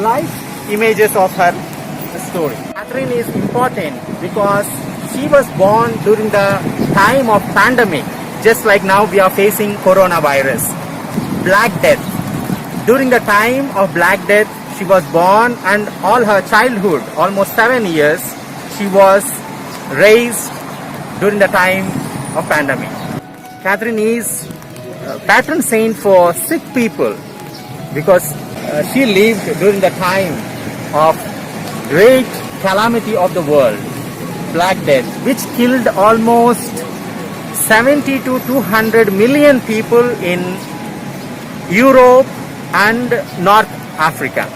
life images of her story. Catherine is important because she was born during the time of pandemic, just like now we are facing coronavirus. Black Death. During the time of Black Death, she was born, and all her childhood, almost 7 years, she was raised during the time of pandemic. Catherine is patron saint for sick people because she lived during the time of great calamity of the world, Black Death, which killed almost 70 to 200 million people in Europe and North Africa.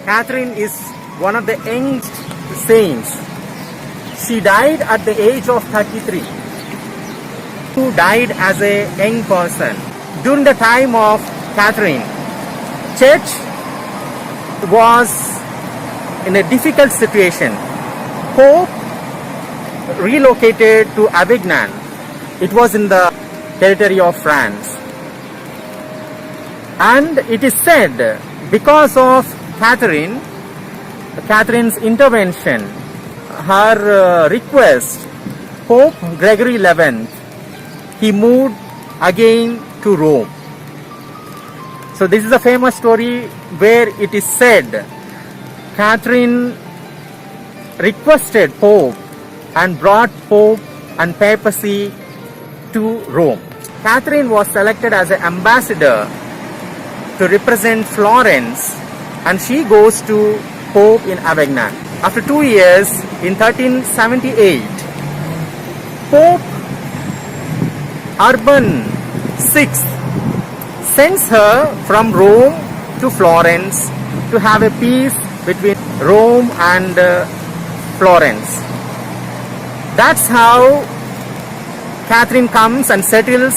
Catherine is one of the youngest saints. She died at the age of 33. Who died as a young person. During the time of Catherine, church was in a difficult situation. Pope relocated to Avignon. It was in the territory of France. And it is said because of Catherine's intervention, her request, Pope Gregory XI, he moved again to Rome. So this is a famous story where it is said Catherine requested Pope and brought Pope and papacy to Rome. Catherine was selected as an ambassador to represent Florence, and she goes to Pope in Avignon. After 2 years, in 1378, Pope Urban VI sends her from Rome to Florence to have a peace between Rome and Florence. That's how Catherine comes and settles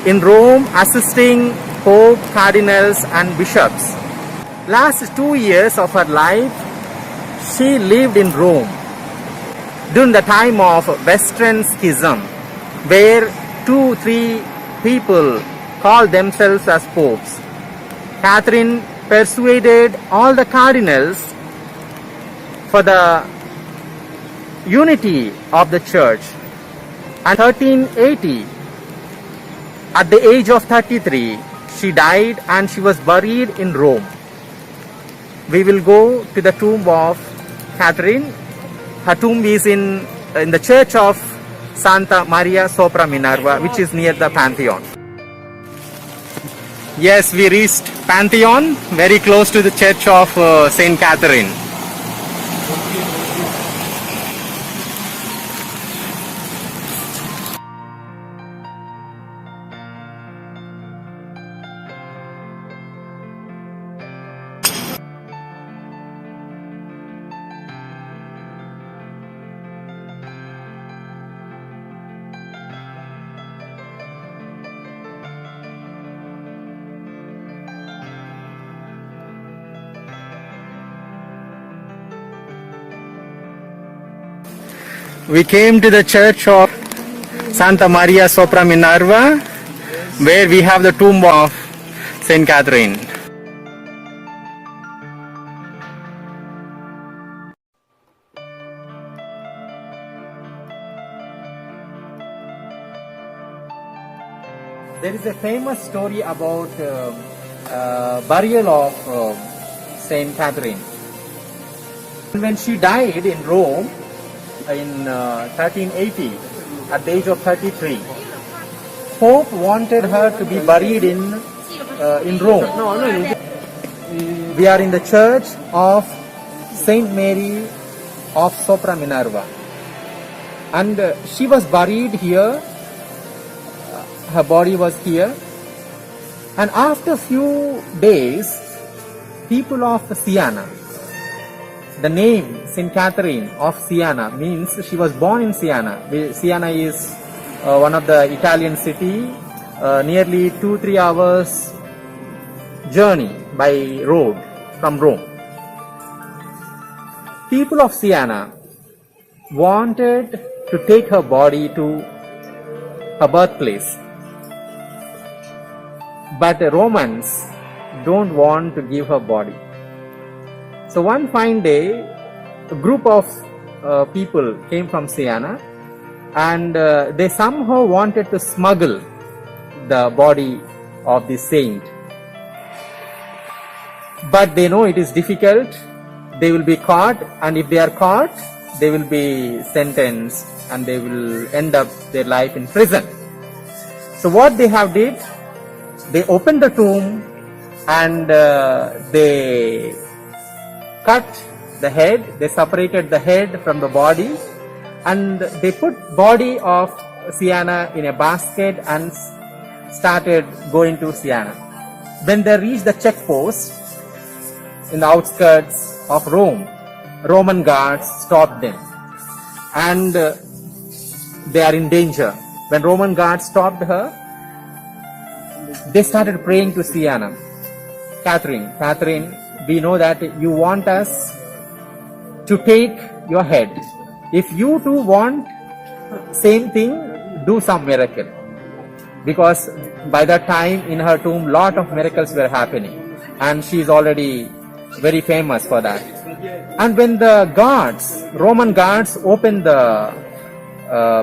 in Rome, assisting Pope, cardinals and bishops. Last 2 years of her life, she lived in Rome during the time of Western Schism, where 2-3 people called themselves as popes. Catherine persuaded all the cardinals for the unity of the church. And 1380, at the age of 33, she died and she was buried in Rome. We will go to the tomb of Catherine. Her tomb is in the church of Santa Maria sopra Minerva, which is near the Pantheon. Yes, we reached Pantheon, very close to the church of Saint Catherine. We came to the church of Santa Maria sopra Minerva, where we have the tomb of Saint Catherine. There is a famous story about burial of Saint Catherine. When she died in Rome, in 1380, at the age of 33, Pope wanted her to be buried in Rome. We are in the church of Saint Mary of Sopra Minerva, and she was buried here. Her body was here, and after few days, people of Siena, the name Saint Catherine of Siena means she was born in Siena. Siena is one of the Italian city, nearly 2-3 hours journey by road from Rome. People of Siena wanted to take her body to her birthplace, but the Romans don't want to give her body. So one fine day, a group of people came from Siena, and they somehow wanted to smuggle the body of the saint. But they know it is difficult. They will be caught, and if they are caught, they will be sentenced and they will end up their life in prison. So what they have did, they opened the tomb and they cut the head, they separated the head from the body, and they put body of Siena in a basket and started going to Siena. When they reached the checkpost in the outskirts of Rome, Roman guards stopped them, and they are in danger. When Roman guards stopped her, they started praying to Siena. Catherine, we know that you want us to take your head. If you too want same thing, do some miracle. Because by that time in her tomb, lot of miracles were happening, and she is already very famous for that. And when the Roman guards opened the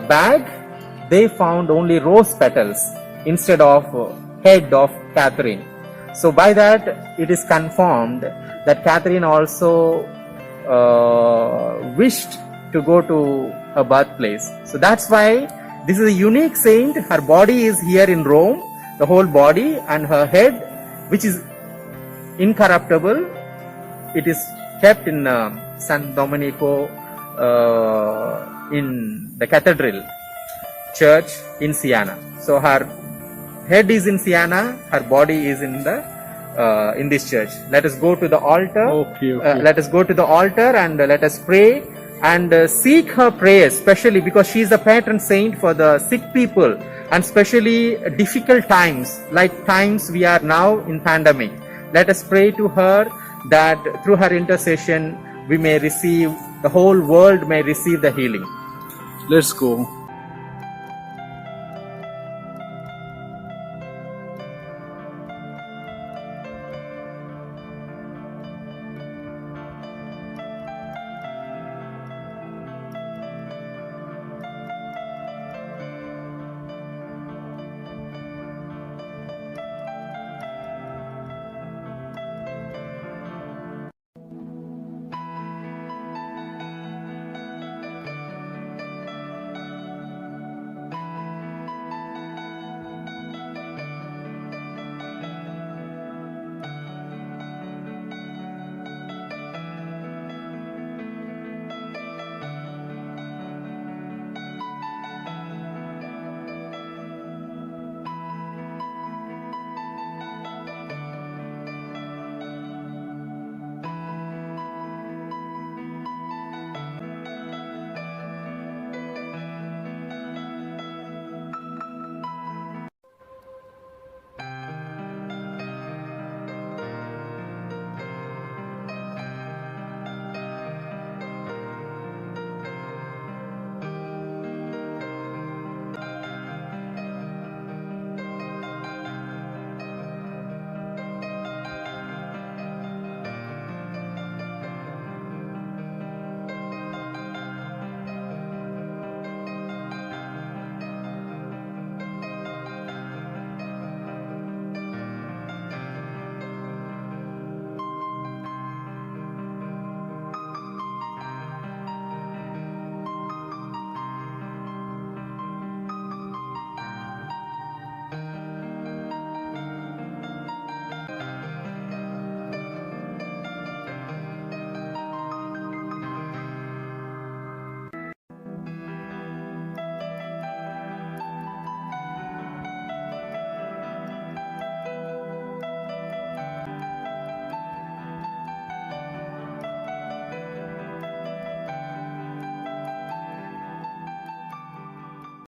bag, they found only rose petals instead of head of Catherine. So by that it is confirmed that Catherine also wished to go to her birthplace. So that's why this is a unique saint. Her body is here in Rome, the whole body, and her head, which is incorruptible, it is kept in San Domenico in the cathedral church in Siena. So her head is in Siena, her body is in this church. Let us go to the altar. Okay. Let us go to the altar and let us pray and seek her prayers, especially because she is the patron saint for the sick people, and especially difficult times like times we are now in pandemic. Let us pray to her that through her intercession we may receive, the whole world may receive the healing. Let's go.